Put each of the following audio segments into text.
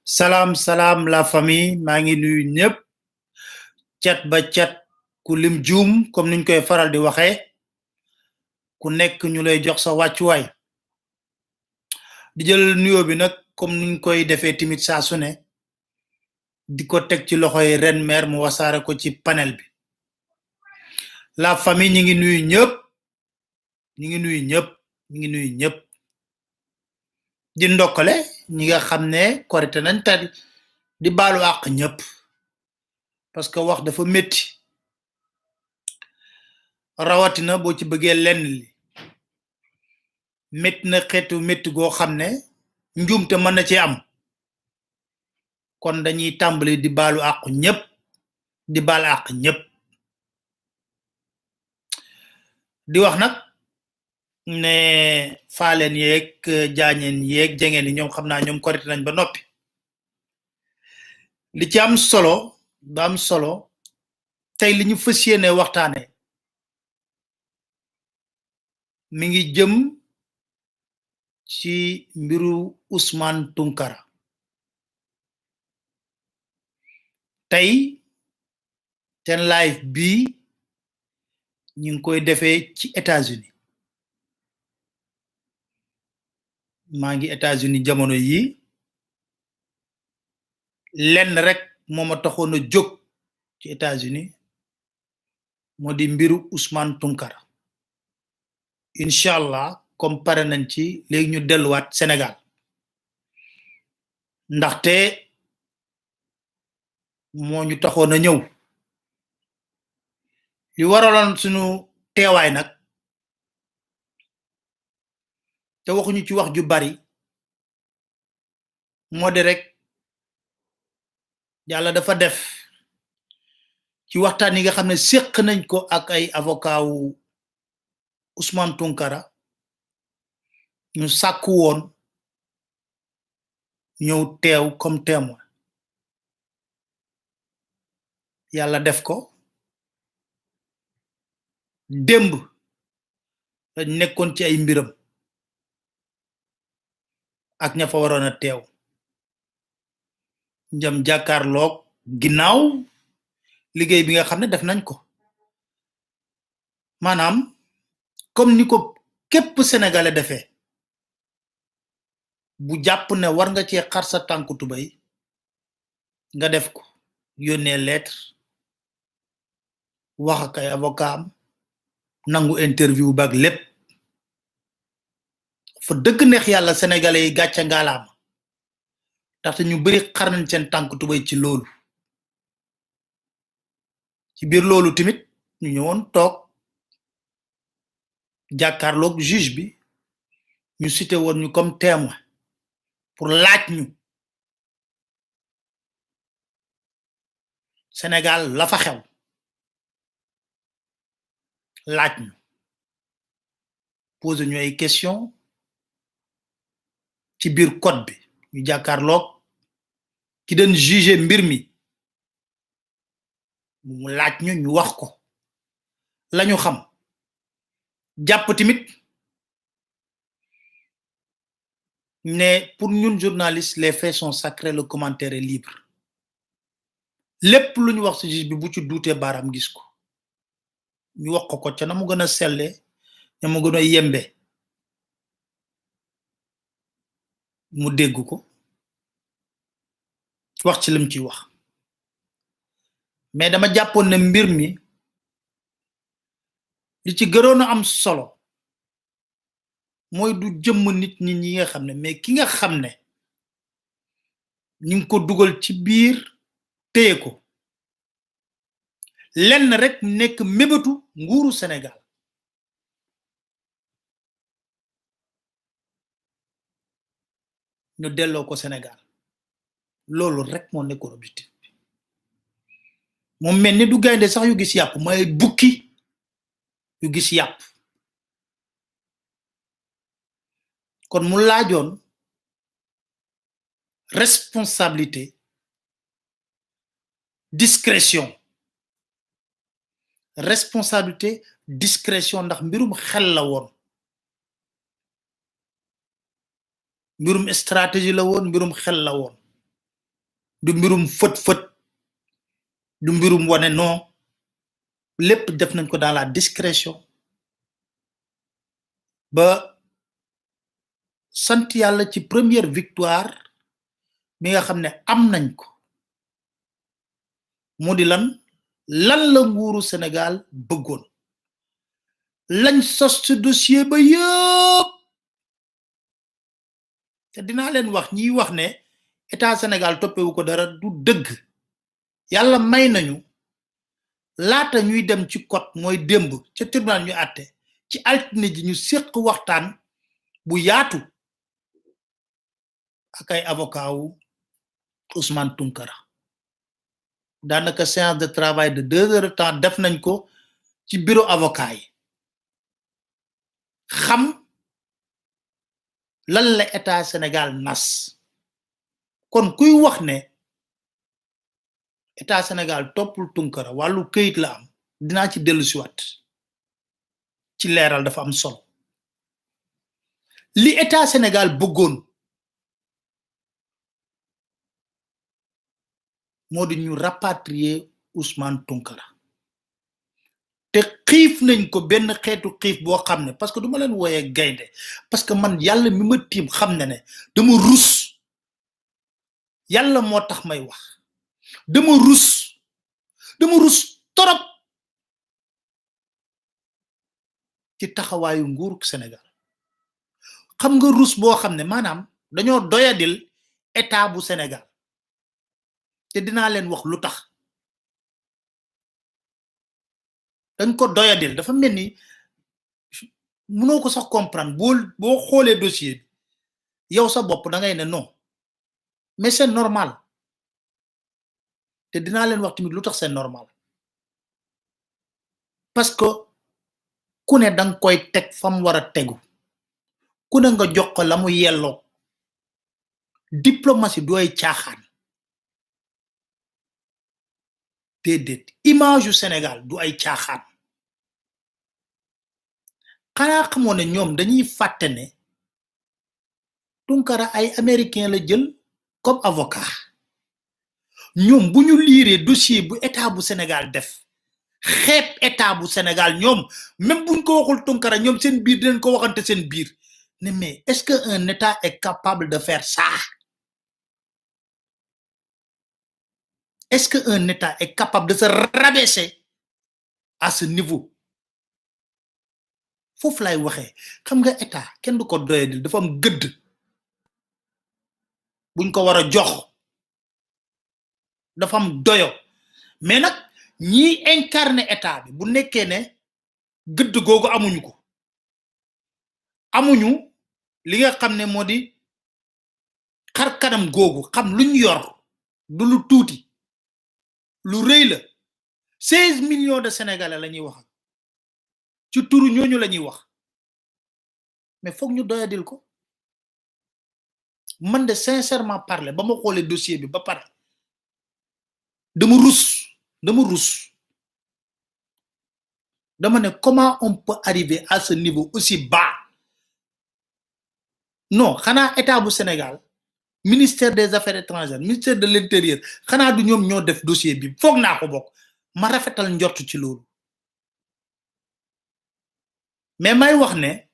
Salam salam la famille maa ngi nuyu ñëpp cat ba cat ku lim juum comme niñ koy faral di waxee ku nekk ñu lay jox sa wàccuwaay di jël nuyoo bi nag comme niñ koy defee timit saa su ne di ko teg ci loxoy ren mer mu wasaare ko ci panel bi la famille ñi ngi nuyu ñëpp di ndokkale ñi nga xam ne korite nañ tadi di baalu àq ñëpp parce que wax dafa métti rawatina boo ci bëggee lenn li métti na xeetu métti goo xam ne njuumte mën na ci am kon dañuy tàmbali di baalu àq ñëpp di baal àq ñëpp di wax nag ne faaleen yeeg jaañeen yeeg jengeen yi ñoom xam naa ñoom korite nañ ba noppi li ci am solo ba am solo tey li ñu fas yéene waxtaane mi ngi jëm ci mbiru Ousmane Tounkara tey ten live bi ñu ngi koy defee ci États-Unis maa ngi États-Unis jamono yi lenn rek moo ma taxoon a jóg ci États-Unis moo di mbiru Ousmane Tounkara inshallah comme pare nañ ci léegi ñu delluwaat Sénégal ndaxte moo ñu taxoon a ñëw li waraloon suñu teewaay nag te waxuñu ci wax ju bari moo di rek yàlla dafa def ci waxtaan yi nga xam ne séq nañ ko ak ay avocat wu Ousmane Tounkara ñu sàkku woon ñëw teew comme témoin yàlla def ko démb dañ nekkoon ci ay mbiram ak ña fa waroon a teew njam jàkkaarloog ginnaaw liggéey bi nga xam ne def nañ ko maanaam comme ni ko képp sénégalais defee bu japp ne war nga ci xar sa tanku tubay nga def ko yónnee lettre wax ak ay avocat nangu interview bak lépp fa dëgg neex yàlla sénégalais yi gàcce ngaalaama taxte ñu bari xar nañ seen tànk tubay ci loolu ci biir loolu timit ñu ñëwoon toog jàkkaarloog juge bi ñu cité woon ñu comme témoin pour laaj ñu Sénégal la fa xew laaj ñu poser ñu ay question ci biir code bi ñu jàkkaarloog ki den juger mbir mi mu laaj ñu ñu wax ko lañu xam jàpp timit ne pour ñun journalistes les faits sont sacrés le commentaire est libre lépp lu ñu wax ci juge bi bu ci duutee baaraam gis ko ñu wax ko ca na mu gën a selle na mu gën a yembe mu dégg ko wax ci lim ci wax mais dama jàppoon ne mbir mi li ci gënoon a am solo mooy du jëmm nit ñi nga xam ne mais ki nga xam ne ñu ngi ko dugal ci biir téye ko lenn rek nekk mébatu nguuru Sénégal ñu delloo ko Sénégal loolu rek moo nekkoon objectif bi moom mel ni du gaynde sax yu gis yàpp may bukki yu gis yàpp kon mu laajoon responsabilité discrétion ndax mbirum xel la woon mbirum stratégie la woon mbirum xel la woon du mbirum fët du mbirum wane non lépp def nañ ko dans la discrétion ba sant yàlla ci première victoire mi nga xam ne am nañ ko moo di lan la nguuru Sénégal bëggoon lañ sos ci dossier ba yëpp te dinaa leen wax ñiy wax ne état Sénégal toppewu ko dara du dëgg yàlla may nañu laata ñuy dem ci code mooy démb ca tribunal ñu àtte ci altine ji ñu séq waxtaan bu yaatu ak ay avocat wu Ousmane Tounkara daanaka séance de travail de 2 heures de temps def nañ ko ci bureau avocat yi xam lan la état Sénégal nas kon kuy wax ne état Sénégal toppul Tounkara wàllu këyit la am dinaa ci dellu si wat ci leeral dafa am solo li état Sénégal bëggoon moo di ñu rapatrier Ousmane Tounkara te xiif nañ ko benn xeetu xiif boo xam ne parce que duma leen wooyee gaynde parce que man yàlla mi ma tiim xam ne dama rus yàlla moo tax may wax dama rus torop ci taxawaayu nguurug Sénégal xam nga rus boo xam ne maanaam dañoo doyadil état bu Sénégal te dinaa leen wax lu tax dañ ko doyadil dafa mel ni mënoo ko sax comprendre boo xoolee dossier bi yow sa bopp da ngay ne non mais c'est normal te dinaa leen wax tamit lu tax c'est normal parce que ku ne dang koy teg fam war a tegu ku ne nga jox ko la mu yelloo diplomatie du ay caaxaan déedéet image yu Sénégal du ay caaxaan xanaa xamoo ne ñoom dañuy fàtte ne Tounkara ay américain la jël comme avocat ñoom bu ñu liiree dossier bu état bu Sénégal def xeeb état bu Sénégal ñoom même buñ ko waxul Tounkara ñoom seen biir dinañ ko waxante seen biir Mais est-ce qu'un État est capable de faire ça? Est-ce qu'un État est capable de se rabaisser à ce niveau? Foofu lay waxee xam nga État kenn du ko doyadil dafa am gëdd buñ ko war a jox dafa am doyo mais nag ñi incarné État bi bu nekkee ne gëdd googu amuñu ko amuñu li nga xam ne moo di xar kanam googu xam luñ yor du lu tuuti lu rëy la 16 millions de Sénégalais la ñuy wax ci turu ñooñu la ñuy wax mais foog ñu doyadil ko man de sincèrement parler ba ma xoolee dossier bi ba pare dama rus dama ne comment on peut arriver à ce niveau aussi bas non xanaa état bu Sénégal ministère des affaires étrangères ministère de l'intérieur xanaa du ñoom ñoo def dossier bi foog naa ko bokk ma rafetal njort ci loolu mais may wax ne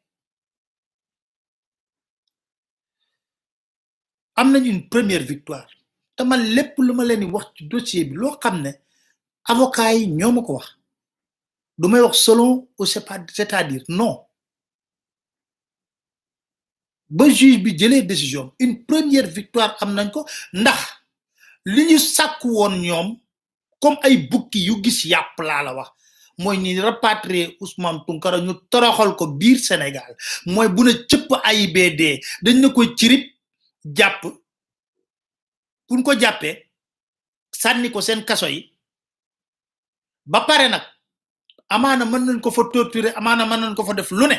am nañ une première victoire te man lépp lu ma leen di wax ci dossier bi loo xam ne avocat yi ñoo ma ko wax du may wax selon ou c'est-à-dire non ba juge bi jëlee décision une première victoire am nañ ko ndax li ñu sàkku woon ñoom comme ay bukki yu gis yàpp laa la wax mooy ñi rapatrier Ousmane Tounkara ñu toroxal ko biir Sénégal mooy bu ne cëpp AIBD dañ na ko cirib jàpp buñ ko jàppee sànni ko seen kaso yi ba pare nag amaana mën nañ ko fa torturer amaana mën nañ ko fa def lu ne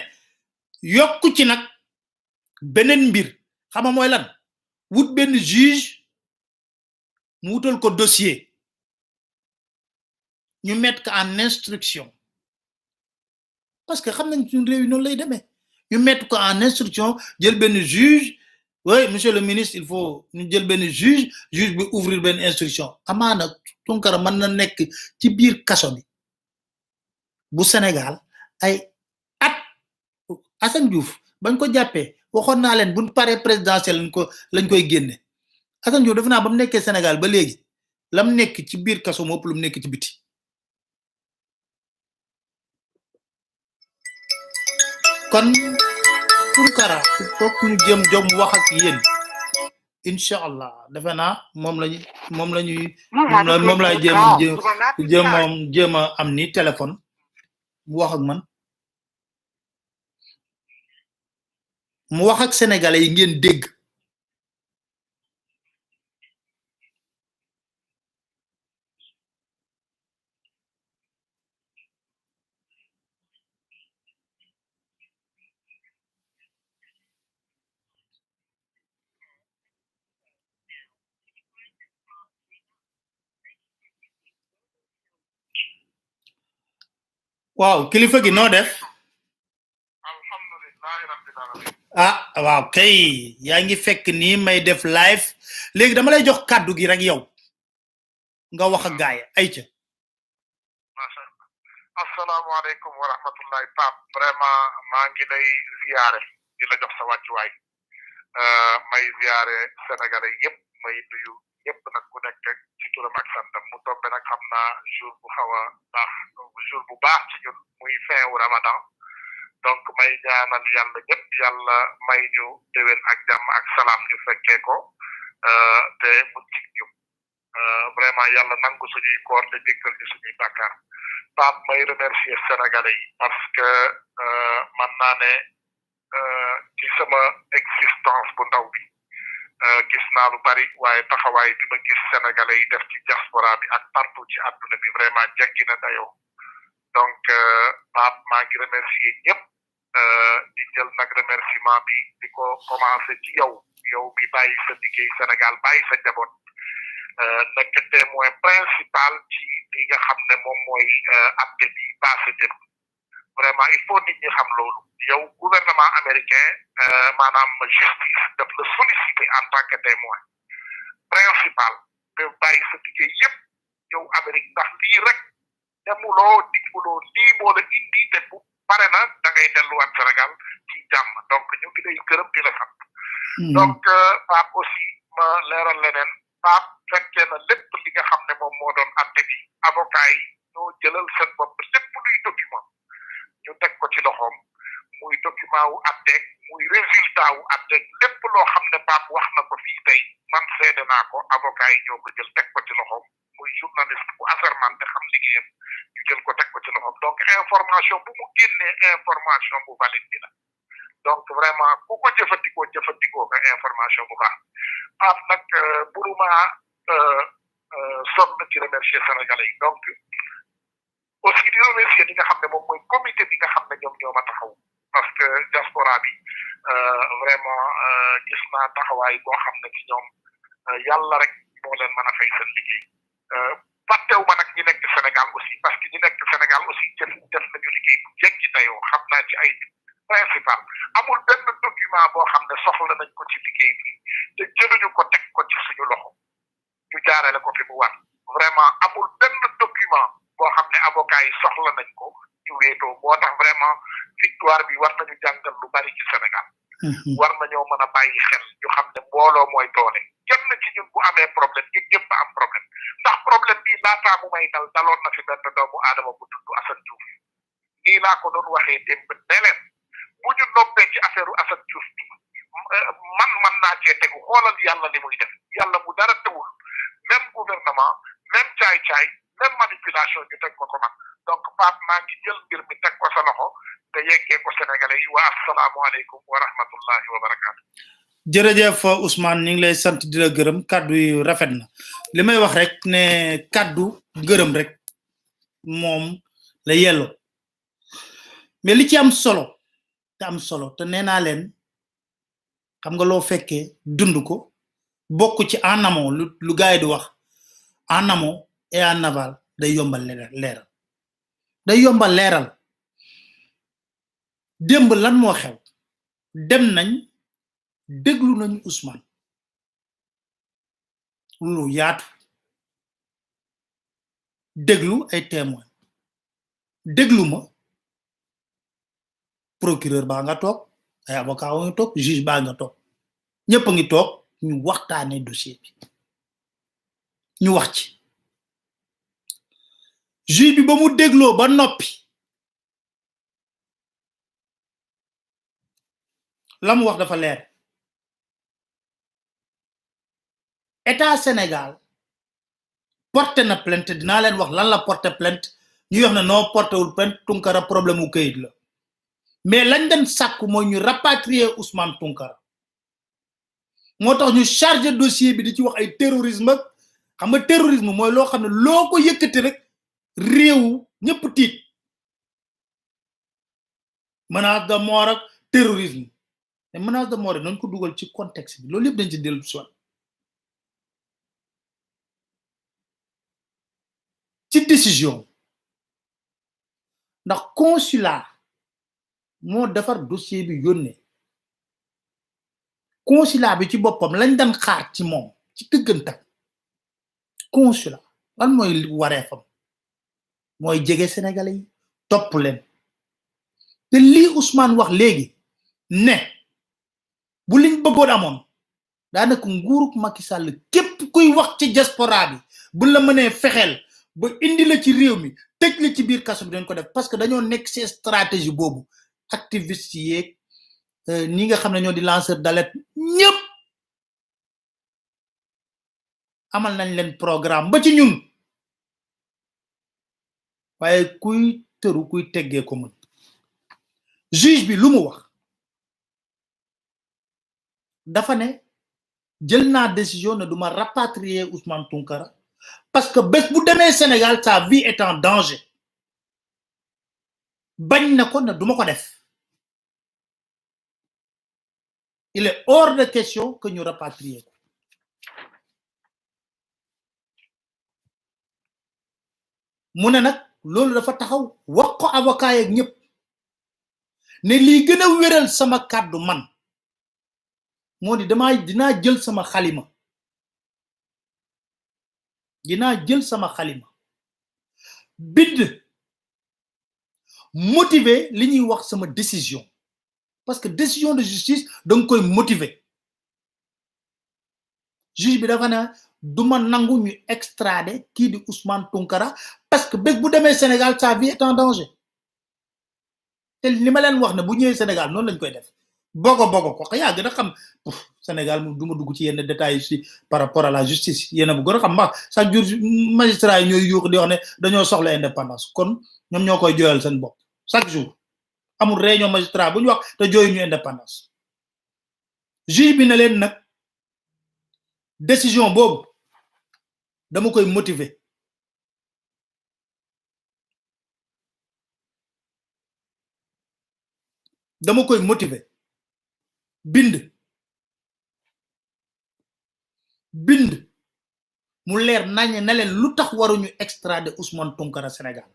yokku ci nag beneen mbir xam nga mooy lan wut benn juge mu wutal ko dossier ñu mettre ko en instruction parce que xam nañ suñu réew yi noonu lay demee ñu mettre ko en instruction jël benn juge oui monsieur le ministre il faut ñu jël benn juge bi ouvrir benn instruction amaana Tounkara mën na nekk ci biir kaso bi bu Sénégal ay at Assane Diouf bañ ko jàppee waxoon naa leen buñ paree présidentiel lañ koy génne Assane Diouf defe naa ba mu nekkee Sénégal ba léegi lam nekk ci biir kaso moo ëpp lu mu nekk ci biti kon Tounkara foog ñu jëm jom wax ak yéen incha allah defe naa moom lañuy jéem a am ni téléphone mu wax ak man mu wax ak sénégalais yi ngeen dégg waaw kilifa gi noo def ah waaw kay yaa ngi fekk nii may def live léegi dama lay jox kàddu gi rek yow nga wax ak gaay ayca asalaamaaleykum wa rahmatullahi Pape vraiment maa ngi lay ziyaare di la jox sa wàccuwaay may ziyaare sénégalais yëpp may nuyu yëpp nag ku nekk ci turam ak santam mu tombe nag xam naa jour bu xaw a baax jour bu baax ci ñun muy fin wu Ramadan donc may ñaanal yàlla ñëpp yàlla may ñu déwén ak jàmm ak salaam ñu fekkee ko te mu cig ñu vraiment yàlla nangu suñuy koor te jéggal ñu suñuy bàkkaar Pape may remercier sénégalais yi parce que man naa ne ci sama existence bu ndaw bi gis naa lu bari waaye taxawaay bi ma gis sénégalais yi def ci diaspora bi ak partout ci àdduna bi vraiment jéggi na dayoo donc Pape maa ngi remercier ñëpp di jël nag remerciement bi di ko commencé ci yow bi bàyyi sa liggéey Sénégal bàyyi sa njaboot nekk témoin principal ci li nga xam ne moom mooy atte bi passé dem vraiment il faut nit ñi xam loolu yow gouvernement américain maanaam justice daf la sollicité en tant que témoin principal te bàyyi sa liggéey yëpp yow Amérique ndax lii rek demuloo digguloo lii moo la indi te bu pare na da ngay delluwaat Sénégal ci jàmm donc ñu ngi lay gërëm di la sant donc Pape aussi ma leeral leneen Pape fekkee na lépp li nga xam ne moom moo doon atte bi avocat yi ñoo jëlal seen bopp lépp luy document ñu teg ko ci loxoom muy document wu atteeg muy résultat wu atteeg lépp loo xam ne Pape wax na ko fii tey man seede naa ko avocat yi ñoo ko jël teg ko ci loxoom muy journaliste bu assermenté xam liggéeyam ñu jël ko teg ko ci loxoom donc information bu mu génnee information bu valide bi la donc vraiment ku ko jëfandikoo nga information bu baax Pape nag buruma sonn ci remercier Sénégalais yi donc aussi di remercier li nga xam ne moom mooy comité bi nga xam ne ñoom ñoo ma taxaw parce que diaspora bi vraiment gis naa taxawaay boo xam ne ci ñoom yàlla rek moo leen mën a fay seen liggéey fàttewu ma nag ñi nekk Sénégal aussi parce que ñi nekk Sénégal aussi def nañu liggéey bu jéggi dayoo xam naa ci ay principal amul benn document boo xam ne soxla nañ ko ci liggéey bi te jëluñu ko teg ko ci suñu loxo ñu jaarale ko fi mu war vraiment amul benn document boo xam ne avocat yi soxla nañ ko ñu wéetoo moo tax vraiment victoire bi war nañu jàngal lu bari ci Sénégal war nañoo mën a bàyyi xel ñu xam ne mbooloo mooy doole kenn ci ñun bu amee problème ñun ñëpp am problème ndax problème bi laataa mu may daloon na fi benn doomu aadama bu tudd Assane Diouf nii laa ko doon waxee démb ne leen bu ñu noppee ci affaire Assane Diouf bi man naa cee tegu xoolal yàlla li muy def yàlla mu dara tewul même gouvernement même caay-caay même manipulation ñu teg ko ko man donc Pape maa ngi jël mbir mi teg ko sa loxo te yeggee ko Sénégalais yi wa asalaamualeykum wa rahmatullahi wa barakaatu. jërëjëf Ousmane ñu ngi lay sant di la gërëm kaddu yi rafet na li may wax rek ne kaddu gërëm rek moom la yello mais li ci am solo te nee naa leen xam nga loo fekkee dund ko bokk ci en amont lu gars yi di wax en amont et en aval day yombal leeral démb lan moo xew dem nañ déglu nañu Ousmane lu yaatu déglu ay témoin déglu ma procureur baa nga toog ay avocat wa nga toog juge baa nga toog ñëpp a ngi toog ñu waxtaane dossier bi ñu wax ci juge bi ba mu dégloo ba noppi la mu wax dafa leer état Sénégal porté na plainte dinaa leen wax lan la porté plainte ñu wax ne noo porté wul plainte Tunkara problème mu këyit la mais lañ den sàkku mooy ñu rapatrier Ousmane Tunkara moo tax ñu chargé dossier bi di ci wax ay terrorisme xam nga terrorisme mooy loo xam ne loo ko yëkkati rek réew ñëpp tiit menace de mort ak terrorisme mais menace de mort rek nañ ko dugal ci contexte bi loolu yëpp dañ ci dellu si waat ci décision ndax consulat moo defar dossier bi yónnee consulat bi ci boppam lañ dan xaar ci moom ci dëggantam consulat lan mooy wareefam mooy jege Sénégalais yi topp leen te lii Ousmane wax léegi ne bu liñ bëggoon amoon daanaka nguurug Macky Sall képp kuy wax ci diaspora bi bu la mënee fexeel ba indi la ci réew mi tëj la ci biir kaso bi dañ ko def parce que dañoo nekk ci stratégie boobu activiste yeeg ñi nga xam ne ñoo di lanceur d'alerte ñëpp amal nañ leen programme ba ci ñun waaye kuy tëru kuy teggee ko mën juge bi lu mu wax dafa ne jël naa décision ne duma rapatrier Ousmane Tunkara parce que bés bu demee Sénégal sa vie est en danger bañ na ko ne duma ko def il est hors de question que ñu rapatrier ko mu ne nag loolu dafa taxaw wax ko avocat yeeg ñëpp ne lii gën a wéral sama kàddu man moo di dinaa jël sama xalima bind motiver li ñuy wax sama décision parce que décision de justice dang koy motiver juge bi dafa na duma nangu ñu extrader ki di Ousmane Tounkara parce que bés bu démé Sénégal sa vie est en danger té li ma leen wax ne bu ñëwé Sénégal non lañ koy def bogo ko ya gëna xam Sénégal mu duma dugg ci yenn détails ci par rapport à la justice yéna bu gëna xam ma chaque jour magistrat ñoy yuux di wax ne dañoo soxla indépendance kon ñom ñokoy joyal seen bop chaque jour amul réunion magistrat buñ wax te joyu ñu indépendance juge bi na leen nak décision bobu dama koy motiver bind mu leer nañ na leen lutax waruñu extrader Ousmane Tounkara Sénégal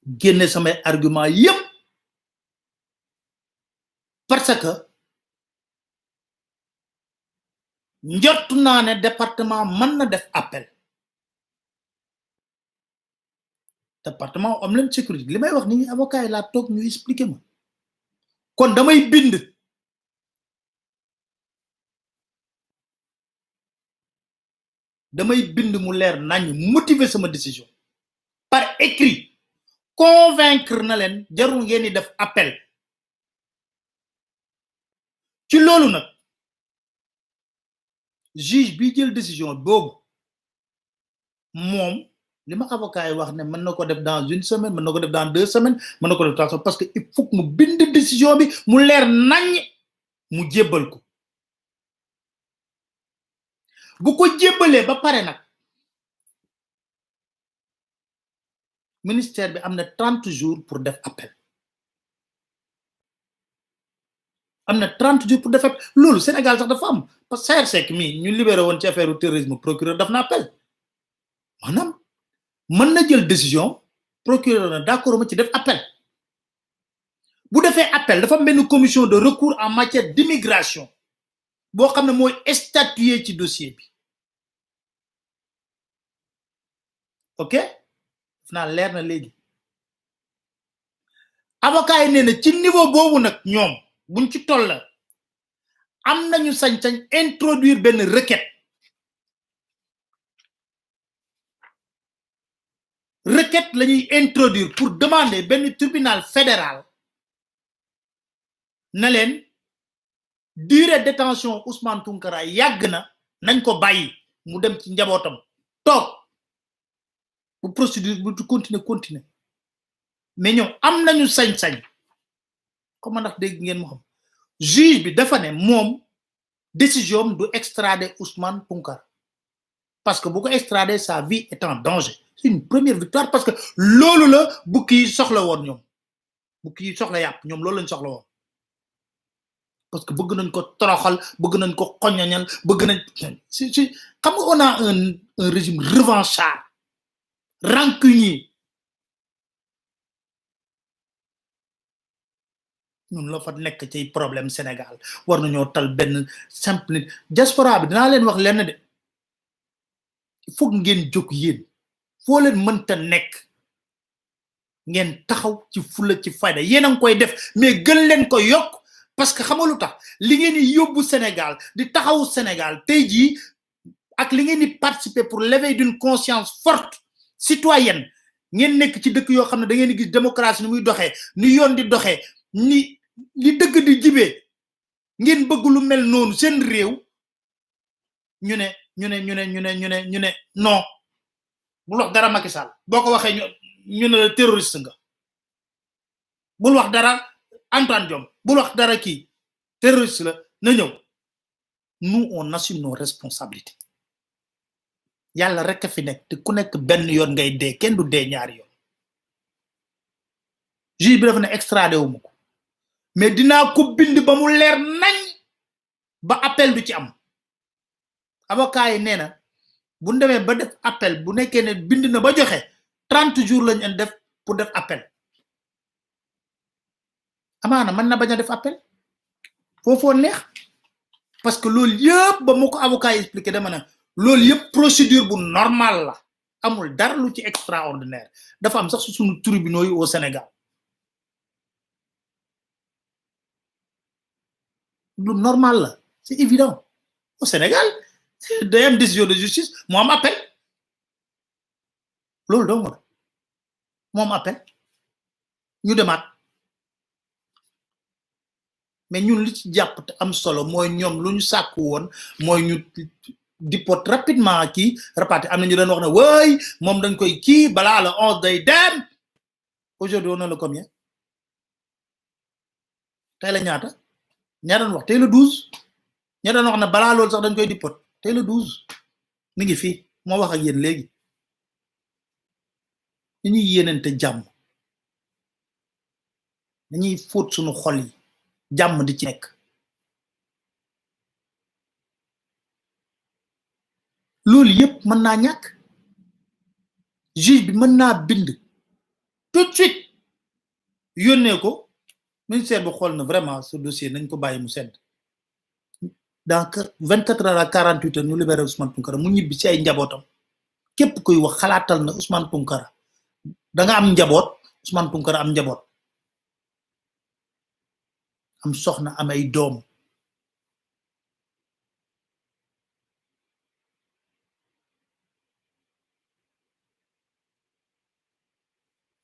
génné samay argument yépp parce que njortu naa ne département mën na def appel département Homeland Security li may wax ni avocat yi laa toog ñu expliquer ma kon damay bind mu leer nañ motiver sama décision par écrit convaincre na leen jarul ngeen di def appel ci loolu nag juge bi jël décision boobu moom li ma avocat yi wax ne mën na ko def dans une semaine mën na ko def dans 2 semaines mën na ko def dans parce que il faut que mu bind décision bi mu leer nañ mu jébbal ko bu ko jébbalee ba pare nag ministère bi am na 30 jours pour def appel am na 30 jours pour def appel loolu Sénégal sax dafa am parce que Seck mi ñu libéré woon ci affaire terrorisme procureur daf na appel maanaam mën na jël décision procureur na d'accord ma ci def appel bu defee appel dafa am benn commission de recours en matière d'immigration boo xam ne mooy statuer ci dossier bi ok naa leer na léegi avocat yi nee na ci niveau boobu nag ñoom buñ ci toll am nañu sañ-sañ introduire benn requête la ñuy introduire pour demander benn tribunal fédéral na leen durée de détention Ousmane Tounkara yàgg na nañ ko bàyyi mu dem ci njabootam toog bu procédure bu continuer mais ñoom am nañu sañ-sañ comme ndax dégg ngeen mo xam juge bi dafa ne moom décision du extrader Ousmane Tounkara parce que bu ko extrader sa vie est en danger c'est une première victoire parce que loolu la bukki soxla woon ñoom bukki soxla yàpp ñoom loolu lañ soxla woon parce que bëgg nañ ko toroxal bëgg nañ ko xoñañal bëgg nañ si xam nga on a un régime revanchard rancunier ñun la fa nekk ci problème Sénégal war nañoo tal benn simple diaspora bi dinaa leen wax lenn de il faut ngeen jóg yéen foo leen mënta nekk ngeen taxaw ci fulla ci fayda yéen a ngi koy def mais gën leen ko yokk parce que xam nga lu tax li ngeen di yóbbu Sénégal di taxawu Sénégal tey jii ak li ngeen di participer pour l'éveil d'une conscience forte citoyenne ngeen nekk ci dëkk yoo xam ne da ngeen di gis démocratie ni muy doxee ni yoon di doxee ni li dëgg di jibee ngeen bëgg lu mel noonu seen réew ñu ne non bul wax dara Macky Sall boo ko waxee ñu ne la terroriste nga bul wax dara Antoine Diome bul wax dara kii terroriste la na ñëw nous on assume nos responsabilités yàlla rek a fi nekk te ku nekk benn yoon ngay dee kenn du dee ñaari yoon juge bi dafa ne extradé wu ma ko mais dinaa ko bind ba mu leer nañ ba appel du ci am avocat yi nee na bu ñu demee ba def appel bu nekkee ne bind na ba joxe 30 jours lañ leen def pour def appel amaana mën na bañ a def appel foofoo neex parce que loolu yëpp ba mu ko avocat yi expliqué dama ne loolu yëpp procédure bu normal la amul dara lu ci extraordinaire dafa am sax suñu tribunaux yi au Sénégal lu normal la c'est évident au Sénégal day am décision de justice mo am appel loolu dong la mo am appel ñu demaat mais ñun li ci jàpp te am solo mooy ñoom lu ñu sàkku woon mooy ñu dipot rapidement kii reparti am na ñu doon wax ne way moom dañ koy kii balaa le 11 day dem aujourd'hui on est le combien tey la ñaata ña doon wax tey le 12 ña doon wax ne balaa loolu sax dañ koy dipot tey le 12 mi ngi fii moo wax ak yéen léegi dañuy yéenante jàmm dañuy fóot suñu xol yi jàmm di ci nekk loolu yépp mën naa ñàkk juge bi mën naa bind tout de suite yónnee ko ministère bi xool na vraiment ce dossier nañ ko bàyyi mu sedd dans 24 heures à 48 heures ñu libéré Ousmane Tounkara mu ñibbi ci ay njabootam képp kuy wax xalaatal na Ousmane Tounkara da nga am njaboot Ousmane Tounkara am njaboot am soxna am ay doom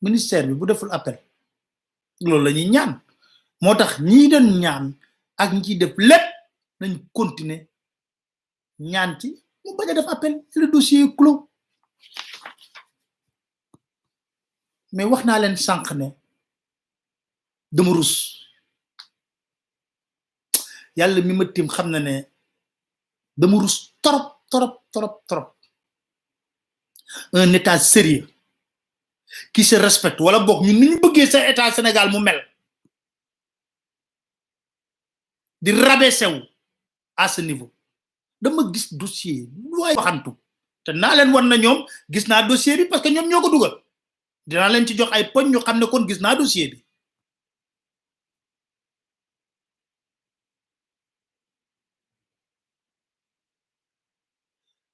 ministère bi bu deful appel loolu la ñuy ñaan moo tax ñii doon ñaan ak ñi ciy def lépp nañ continuer ñaan ci mu bañ a def appel le dossier est clos mais wax naa leen sànq ne dama rus yàlla mi ma tim xam na ne dama rus trop trop trop trop un état sérieux qui se respecte wala bok ñun ni ñu bëggee sa état Sénégal mu mel di rabaisser wu à ce niveau dama gis dossier way waxantu te naa leen wan na ñoom gis naa dossier bi parce que ñoom ñoo ko dugal dinaa leen ci jox ay poñ ñu xam ne kon gis naa dossier bi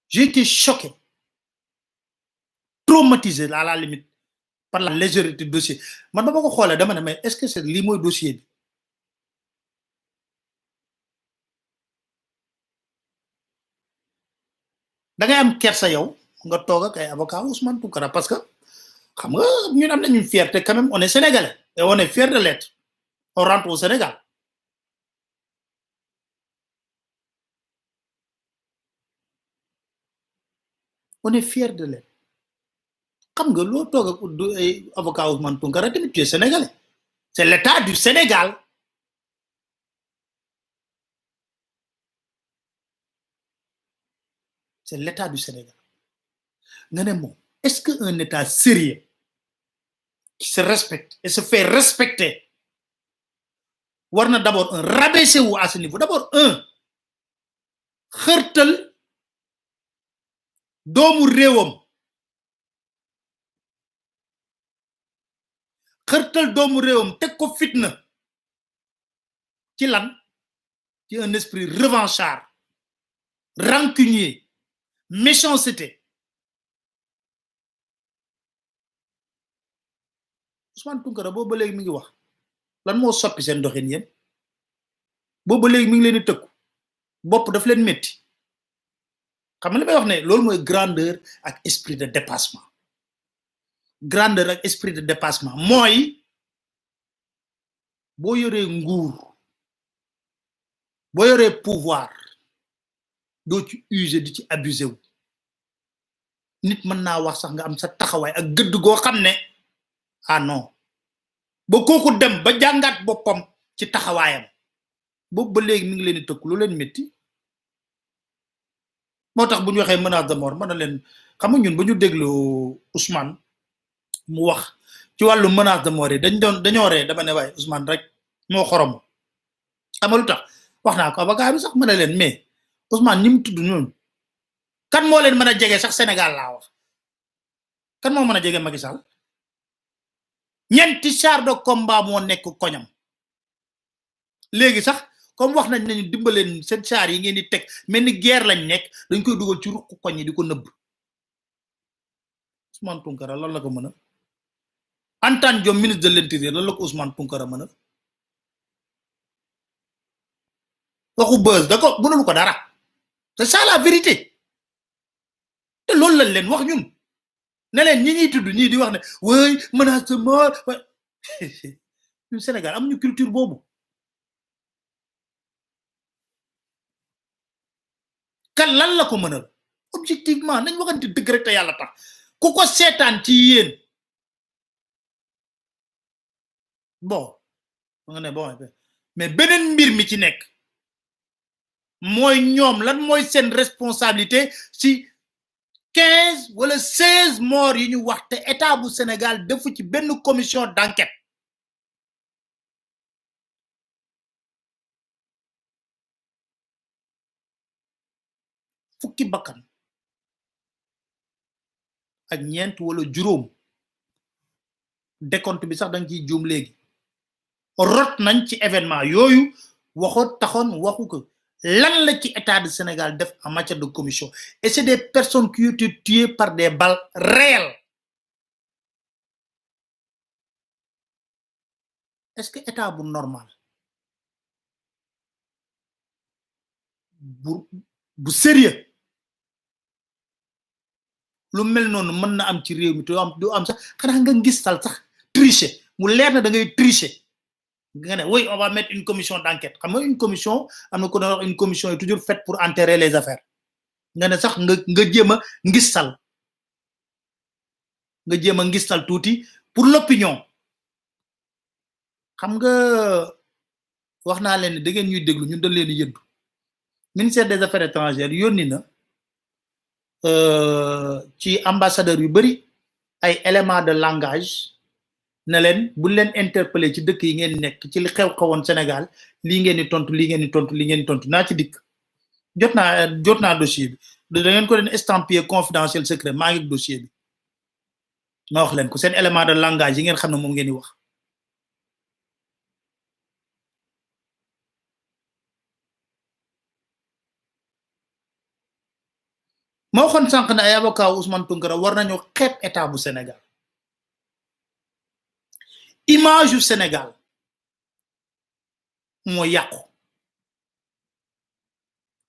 j'ai été choqué traumatisé à la limite par la légèreté du dossier man ba ko xoolee dama ne mais est-ce que c'est lii mooy dossier bi da ngay am kersa yow nga toog ak ay avocat Ousmane Tounkara parce que xam nga ñun am nañu fierté quand même on est sénégalais et on est fier de l'être on rentre au Sénégal on est fier de l'être xam nga loo toog ak ay avocat Ousmane Tounkara tamit tu es sénégalais c'est l'état du Sénégal c'est l'état du Sénégal nga ne moom est-ce que un état sérieux qui se respecte et se fait respecter war na d'abord un rabaisser wu à ce niveau d'abord un xërtal doomu réewam xërtal doomu réewam teg ko fitna ci lan ci un esprit revanchard rancunier méchanceté Ousmane Tounkara boobu ba léegi mi ngi wax lan moo soppi seen doxin yéen boobu ba léegi mi ngi leen di tëkku bopp daf leen métti xam nga li may wax ne loolu mooy grandeur ak esprit de dépassement grandeur ak esprit de dépassement mooy boo yoree nguur boo yoree pouvoir doo ci user di ci abuser wu nit mën naa wax sax nga am sa taxawaay ak gëdd goo xam ne ah non ba kooku dem ba jàngaat boppam ci taxawaayam boobu ba léegi mi ngi leen di tëkk lu leen métti moo tax bu ñu waxee menace de mort mën na leen xam nga ñun ba ñu déglu Ousmane mu wax ci wàllu menace de mort yi dañoo ree dama ne waaye Ousmane rek moo xorom xam nga lu tax wax naa ko avocat bi sax mën na leen mais Ousmane ñi mu tudd ñooñu kan moo leen mën a jege sax Sénégal laa wax kan moo mën a jege Macky Sall ñeenti char de combat moo nekk koñam léegi sax comme wax nañ nañu dimbaleen seen char yi ngeen di teg mel ni guerre lañ nekk dañ koy dugal ci ruq koñ yi di ko nëbb Ousmane Tounkara lan la ko mën a Antoine Diome ministre de l'intérieur lan la ko Ousmane Tounkara mën a waxu buzz da ko mënul ko dara c'est ça la vérité te loolu lañ leen wax ñun ne leen ñi ñuy tudd ñii di wax ne way menace de mort ñun Sénégal amuñu culture boobu kan lan la ko mënal objectivement nañ waxante dëgg rek te yàlla tax ku ko seetaan ci yéen bon nga ne bon mais beneen mbir mi ci nekk mooy ñoom lan mooy seen responsabilité si 15 wala 16 morts yi ñu wax te état bu Sénégal defu ci benn commission d'enquête fukki bakkan ak ñeent wala juróom décompte bi sax da nga ciy juum léegi rot nañ ci événement yooyu waxoo taxoon waxu ko lan la ci état du Sénégal def en matière de commission et c'est des personnes qui ont été tuées par des balles réelles est-ce que état bu normal bu sérieux lu mel noonu mën na am ci réew mi te du am sax xanaa nga ngistal sax tricher mu leer na da ngay tricher nga ne oui on va mettre une commission d'enquête xam nga une commission am na ko doon wax une commission est toujours faite pour enterrer les affaires nga ne sax nga jéem a ngistal nga jéem a ngistal tuuti pour l'opinion xam nga wax naa leen ne da ngeen ñuy déglu ñun dañ leen di yëddu ministère des affaires étrangères yónni na ci ambassadeur yu bari ay éléments de langage ne leen bu leen interpeller ci dëkk yi ngeen nekk ci li xewoon Sénégal lii ngeen di tontu lii ngeen di tontu lii ngeen di tontu naa ci dikk jot naa dossier bi da ngeen ko leen estampillé confidentiel secret maa ngi dossier bi ma wax leen ko seen élément de langage yi ngeen xam ne moom ngeen di wax ma waxoon sànq ne ay avocat Ousmane Tounkara war nañu xeeb état bu Sénégal image yu Sénégal moo yàqu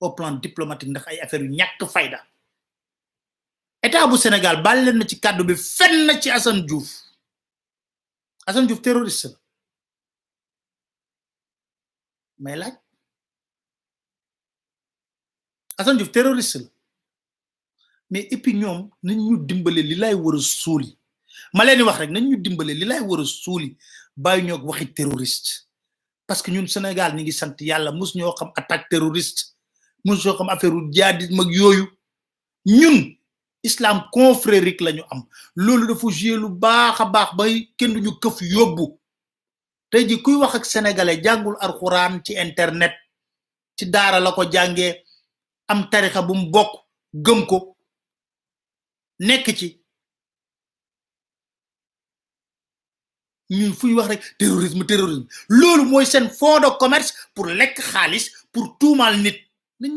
au plan diplomatique ndax ay affaire yu ñàkk fayda état bu Sénégal bàyyi leen na ci kàddu bi fen na ci Assane Diouf terroriste la may laaj Assane Diouf terroriste la mais et puis ñoom nañ ñu dimbale li lay war a suuli ma leen di wax rek nañ ñu dimbale li lay war a suuli bàyyi ñoo waxi terroriste parce que ñun Sénégal ñi ngi sant yàlla mus ñoo xam attaque terroriste mus ñoo xam affaire u djihadisme ak yooyu ñun islam confrérique la ñu am loolu dafa jouer lu baax a baax bay kenn duñu këf yóbbu tey ji kuy wax ak sénégalais jàngul alxuraan ci internet ci daara la ko jàngee am tarixa bu mu bokk gëm ko nekk ci ñun fuy wax rek terrorisme loolu mooy seen fond de commerce pour lekk xaalis pour tuumal nit nañ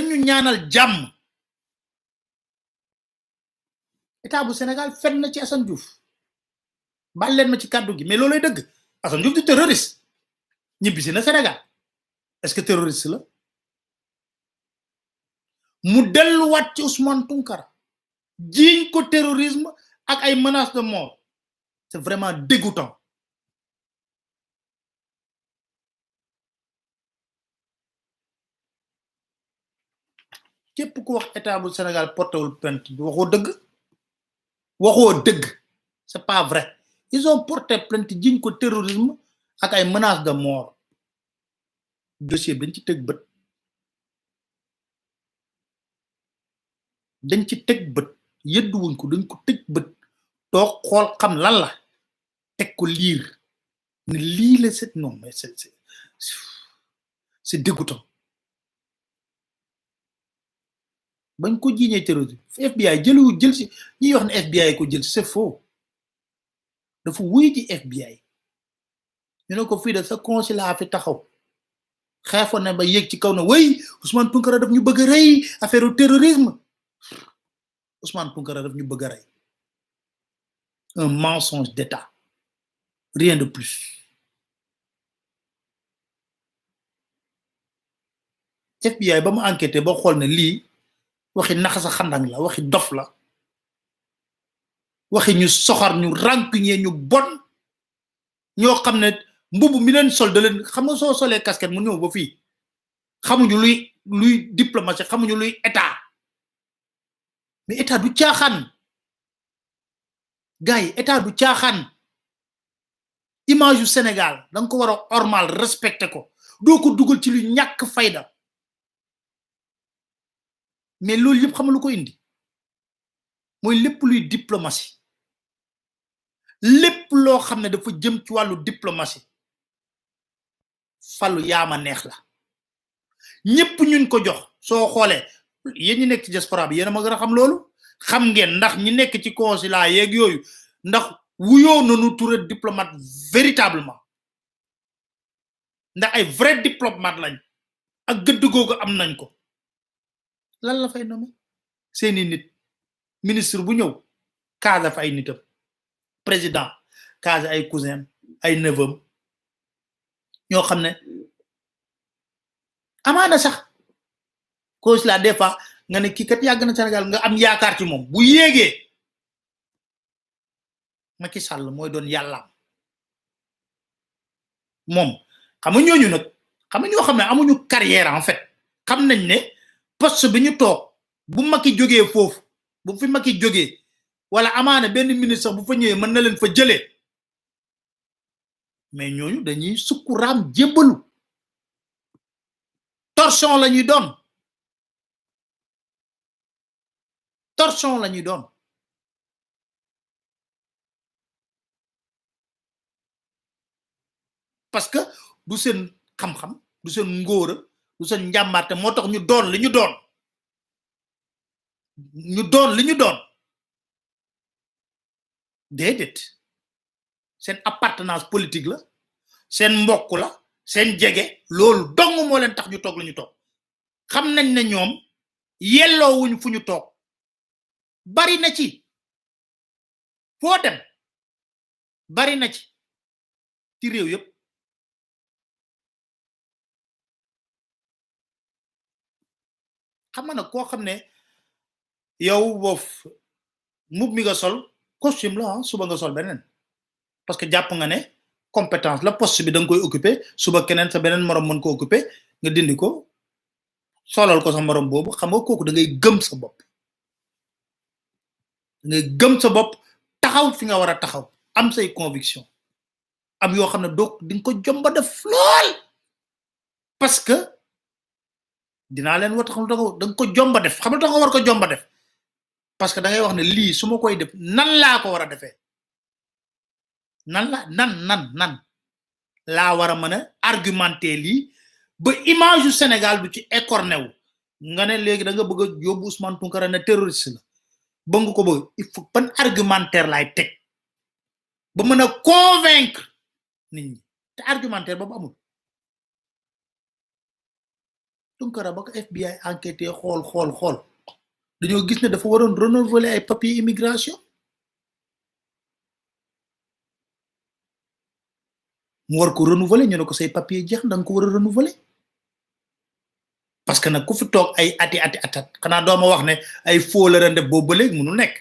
ñu ñaanal jàmm état bu Sénégal fen na ci Assane Diouf baal leen ma ci kàddu gi mais looloy dëgg Assane Diouf du terroriste ñibbisi na Sénégal est-ce que terroriste la mu delluwaat ci Ousmane Tounkara jiiñ ko terrorisme ak ay menaces de mort c'est vraiment dégoûtant képp ku wax état bu Sénégal portewul plainte bi waxoo dëgg c'est pas vrai ils ont porté plainte jiiñ ko terrorisme ak ay menaces de mort dossier dañ ci teg bët yëdduwuñ ko dañ ko tëj bët toog xool xam lan la teg ko liir ne lii la c'est non mais c'est dégoûtant bañ ko jiiñee terrorisme FBI jël si ñuy wax ne FBI ko jël c'est faux dafa wuy ci FBI ñu ne ko fii de sa consulat fi taxaw xeefoon ne ba yéeg ci kaw na way Ousmane Tounkara daf ñu bëgg a rey affaire terrorisme Ousmane Tounkara daf ñu bëgg a rey un mensonge d'État rien de plus FBI ba mu enquêté ba xool ne lii waxi naxasa xandang la waxi dof la waxi ñu soxar ñu rancunier ñu bon ñoo xam ne mbubu mi leen sol da leen xam nga soo solee casquette mu ñëw ba fii xamuñu luy diplomatie xamuñu luy état mais état du caaxaan gars yi état du caaxaan image yu Sénégal da nga ko war a ormal respecté ko doo ko dugal ci lu ñàkk fayda mais loolu yëpp xam nga lu ko indi mooy lépp luy diplomatie lépp loo xam ne dafa jëm ci wàllu diplomatie fallu yaama neex la ñëpp ñun ko jox soo xoolee yéen ñi nekk ci diaspora bi yéen a ma gën a xam loolu xam ngeen ndax ñi nekk ci consulat yeeg yooyu ndax wuyoo nanu touré diplomate véritablement ndax ay vrai diplomate lañ ak gëdd googu am nañ ko lan la fay nommé seeni nit ministre bu ñëw kaasa fa ay nitam président kaasa ay cousin ay neveu ñoo xam ne amaana sax consulat des fois nga ne kii kat yàgg na Sénégal nga am yaakaar ci moom bu yéegee Macky Sall mooy doon yàllaam moom xam nga ñooñu nag xam nga ñoo xam ne amuñu carrière en fait xam nañ ne poste bi ñu toog bu Macky jógee foofu bu fi Macky jógee wala amaana benn ministre bu fa ñëwee mën na leen fa jëlee mais ñooñu dañuy sukkuraam jébbalu torchon la ñuy doon torchon la ñuy doon parce que du seen xam-xam du seen ngóora du seen njàmbaarte moo tax ñu doon li ñu doon li ñu doon déedéet seen appartenance politique la seen mbokk la seen jege loolu dong moo leen tax ñu toog la ñu toog xam nañ ne ñoom yelloo wuñ fu ñu toog bari na ci foo dem bari na ci réew yëpp xam nga nag koo xam ne yow boof mub mi nga sol costume la suba nga sol beneen parce que jàpp nga ne compétence la poste bi da nga koy occuper suba keneen sa beneen morom mën ko occuper nga dindi ko solal ko sa morom boobu xam nga kooku da ngay gëm sa bopp da ngay gëm sa bopp taxaw fi nga war a taxaw am say conviction am yoo xam ne doo di nga ko jomba def lool parce que dinaa leen wax taxaw da nga ko jomba def xam nga tax nga war ko jomba def parce que da ngay wax ne lii su ma koy def nan laa ko war a defee nan laa war a mën a argumenter lii ba image yu Sénégal du ci écorné wu nga ne léegi da nga bëgg a yóbbu Ousmane Tounkara ne terroriste la ba nga ko bëgg il faut ban argumentaire laay teg ba mën a convaincre nit ñi te argumentaire boobu amul Tounkara ba ko FBI enquêté xool dañoo gis ne dafa waroon renouveler ay papier immigration mu war ko renouveler ñu ne ko say papier jeex da nga ko war a renouveler parce que nag ku fi toog ay ati atat xanaa dooma wax ne ay faux la ren def boobu ba léegi mënu nekk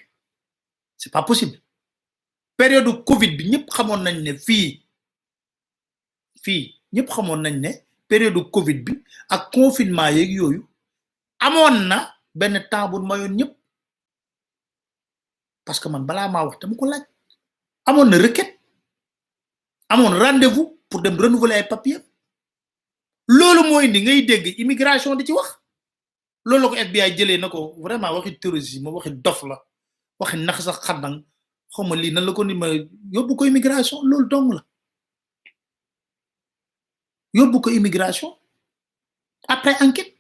c'est pas possible période Covid bi ñëpp xamoon nañ ne fii ñëpp xamoon nañ ne période Covid bi ak confinement yeeg yooyu amoon na benn temps bu mayoon ñëpp parce que man balaa maa wax dama ko laaj amoon na requête amoon rendez-vous pour dem renouveler ay papier loolu moo indi ngay dégg immigration di ci wax loolu la ko FBI jëlee na ko vraiment waxi terrorisme waxi dof la waxi nax sax xandang xaw ma lii nan la ko ni ma yóbbu ko immigration loolu dong la yóbbu ko immigration après enquête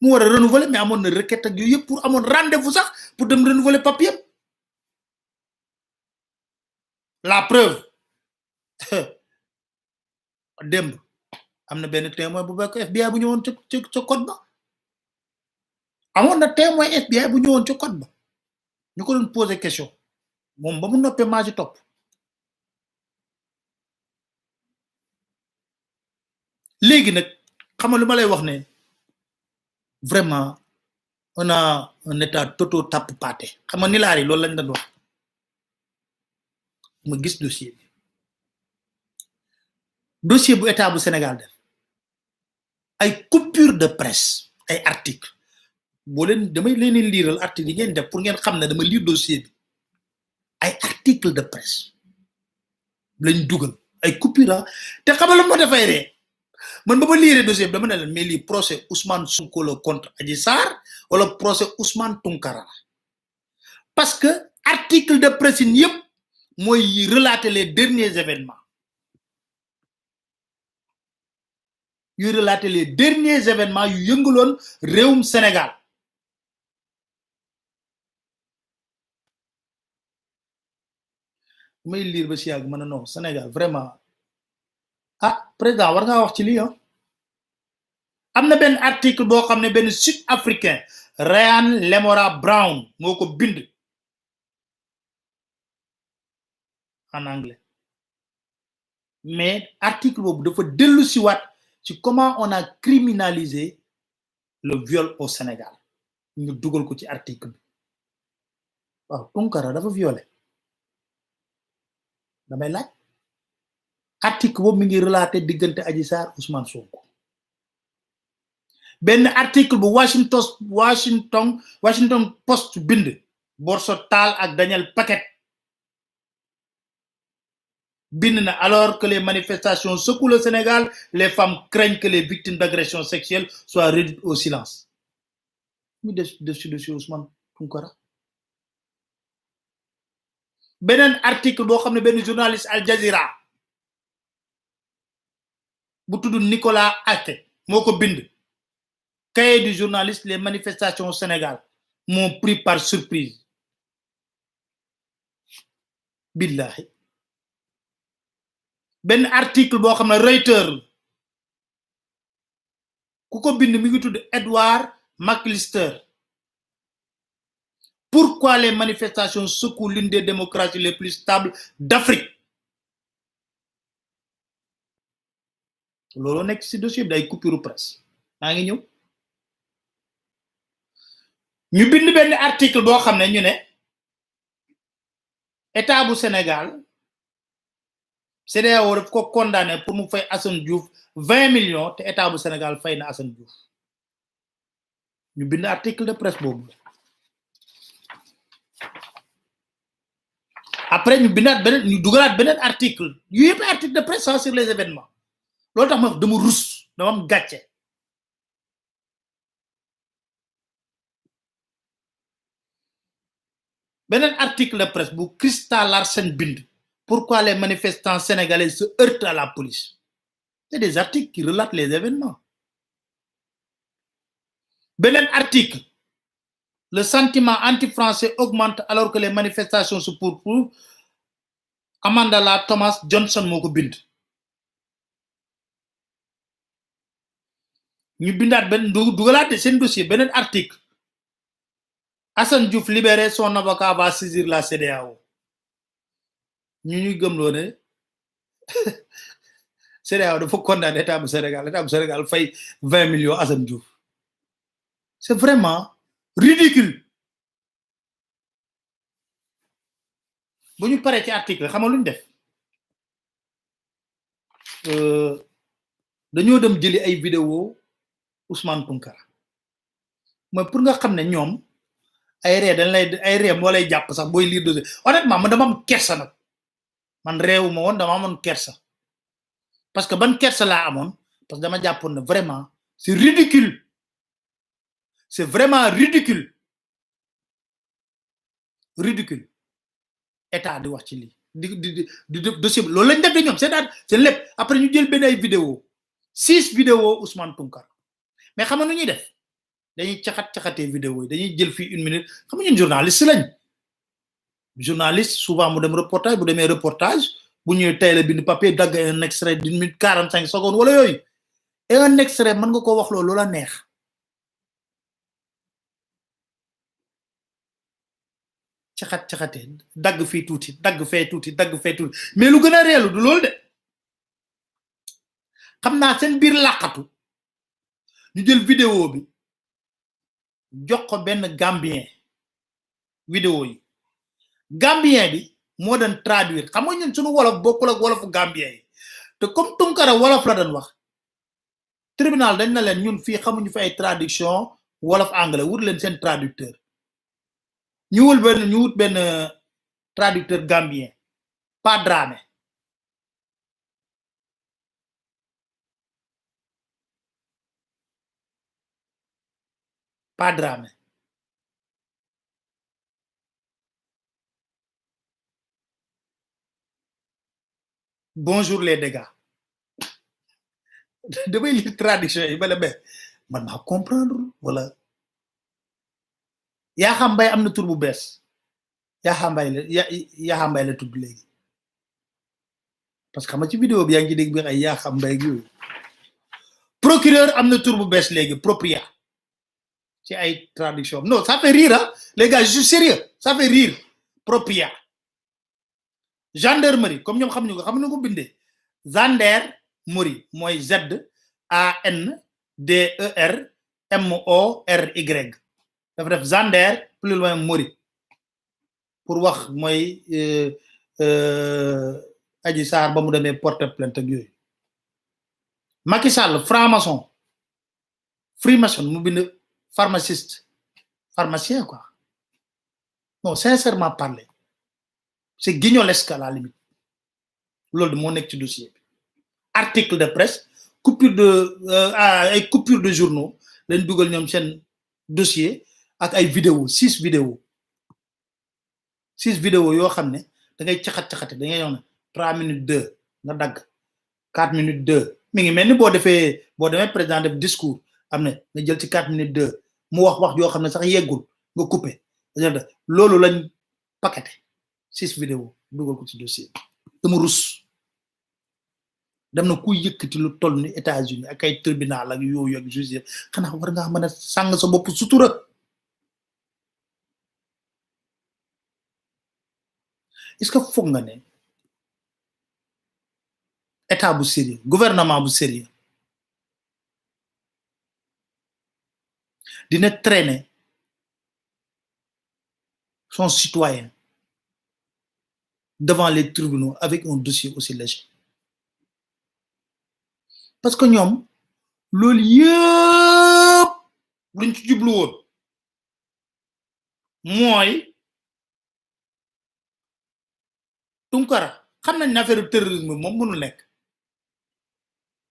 mu war a renouveler mais amoon na requête ak yooyu yëpp pour amoon rendez-vous sax pour dem renouveler papier la preuve démb am na benn témoin bu bekk FBI bu ñëwoon ca code ba amoon na témoin FBI bu ñëwoon ca code ba ñu ko doon poser question moom ba mu noppee maa ci topp léegi nag xam nga lu ma lay wax ne vraiment on a un état toto tap paté xam nga ni laari loolu lañ doon wax ma gis dossier bu état bu Sénégal def ay coupure de presse ay article bo leen damay leen liiral article yi ngeen def pour ngeen xam ne dama lire dossier bi ay article de presse lañ dugal ay coupure te xamal mo defay ré man ba lire dossier bi dama ne leen mais li procès Ousmane Sonko le contre Adji Sarr wala procès Ousmane Tounkara parce que article de presse yépp moy relater les derniers événements yu relater les derniers événements yu yënguloon réewum Sénégal may lire ba ci yag man non Sénégal vraiment ah président war nga wax ci li hein amna ben article bo xamné ben sud africain Ryan Lemora Brown moko bind en anglais mais article bobu dafa delu ci wat ci comment on a criminalisé le viol au Sénégal ñu duggal ko ci article bi waaw Tounkara dafa violé damay laaj article bobu mi ngi relater digënté Adji Sarr Ousmane Sonko ben article bu Washington Post bind Borso Tal ak Daniel Paquet bind na alors que les manifestations secouent le Sénégal, les femmes craignent que les victimes d'agressions sexuelles soient réduites au silence. Ñu dessus Ousmane Tounkara benen article bo xamné ben journaliste Al Jazeera bu tuddu Nicolas Ake moko bind cahier du journaliste les manifestations au Sénégal m'ont pris par surprise billahi ben article bo xamné Reuters kuko bind mi ngi tudd Edward McAllister pourquoi les manifestations secouent l'une des démocraties les plus stables d'Afrique lolo nek ci dossier day coupure presse ma ngi ñew ñu bind ben article bo xamné ñu né état bu Sénégal CEDEAO daf ko condamné pour mu fay Assane Diouf 20 millions te état bu Sénégal fay na Assane Diouf ñu bind article de presse bobu après ñu bindat benen ñu dugalat benen article yu yépp article de presse sur les événements lolu tax ma dama rouss dama am gatché benen article de presse bu Christa Larsen bind pourquoi les manifestants sénégalais se heurtent à la police. C'est des articles qui relatent les événements. Benen article, le sentiment anti-français augmente alors que les manifestations se poursuivent. Amandala Thomas Johnson moko bind. Ñu bindat ben dougalat sen dossier benen article. Assane Diouf libéré, son avocat va saisir la CEDEAO. Ñu gëmlo né CEDEAO dafa condamner état du Sénégal fay 20 millions Assane Diouf. C'est vraiment ridicule. Bu ñu paré ci article xam nga luñ def dañoo dem jëli ay vidéo Ousmane Tounkara mais pour nga xam ne ñoom ay ree dañ lay ay ree moo lay jàpp sax booy lire dossier honnêtement man dama am kersa nag man réewu ma woon dama amoon kersa parce que ban kersa laa amoon parce que dama jàppoon ne vraiment c'est ridicule, c'est vraiment ridicule état di wax ci li di dossier loolu lañ def de ñoom c'est lépp après ñu jël benn ay vidéo 6 vidéos Ousmane Tounkara mais xam nga nu ñuy def dañuy caxatee vidéo yi dañuy jël fii 1 minute xam nga ñun journaliste lañ journaliste souvent mu dem reportage bu demee reportage bu ñëwee tey la bind papier dagg un extrait d'1 minute 45 secondes wala yooyu et un extrait mën nga ko wax loolu la neex caxatee dagg fii tuuti dagg fee tuuti mais lu gën a reelu du loolu de xam naa seen biir làqatu ñu jël vidéo bi jox ko benn Gambien vidéo yi Gambien bi moo doon traduire xam nga ñun suñu wolof bokkul ak wolofu Gambien yi te comme Tunkara wolof la doon wax tribunal dañ na leen ñun fii xamuñu fi ay traduction wolof anglais wut leen seen traducteur ñu wut benn traducteur Gambien pas Dramé pas Dramé bonjour les dégâts damay lire traduction yi bala be man maa comprendre wala yaa xam mbay am na tur bu bees yaa xam mbay la tudd léegi parce que xam nga ci vidéo bi yaa ngi dégg bi ay yaa xam mbay ak yooyu procureur am na tur bu bees léegi propria ci ay traduction non ça fait rire hein les gars je suis sérieux ça fait rire propria gendarmerie comme ñoom xam ñu ko bindee gendarmerie mooy Z A N D E R M O R Y dafa def gendarme plus loin mori pour wax mooy Adji Sarr ba mu demee porter plainte ak yooyu Macky Sall franc-maçon freemason mu bind pharmaciste pharmacien quoi non sincèrement parler c'est guignolesque à la limite loolu moo nekk ci dossier bi article de presse coupure de journaux lañ dugal ñoom seen dossier ak ay vidéo 6 vidéos yoo xam ne da ngay caxat da ngay yoon 3 minutes 2 nga dagg 4 minutes 2 mi ngi mel ni boo demee président def discours am ne nga jël ci 4 minutes 2 mu wax yoo xam ne sax yeggul nga coupé loolu lañ paqueté 6 vidéos dugal ko ci dossier dama rus dem na ku yëkkati lu toll ni États-Unis ak ay tribunal ak yooyu ak juge xanaa war ngaa mën a sàng sa bopp sutura est-ce que foog nga ne état bu sérieux gouvernement bu sérieux dina traîner son citoyen devant les tribunaux avec un dossier aussi léger parce que ñoom loolu yëpp luñ ci jublu woon mooy Tunkara xam nañ ne affaire terrorisme moom mënul nekk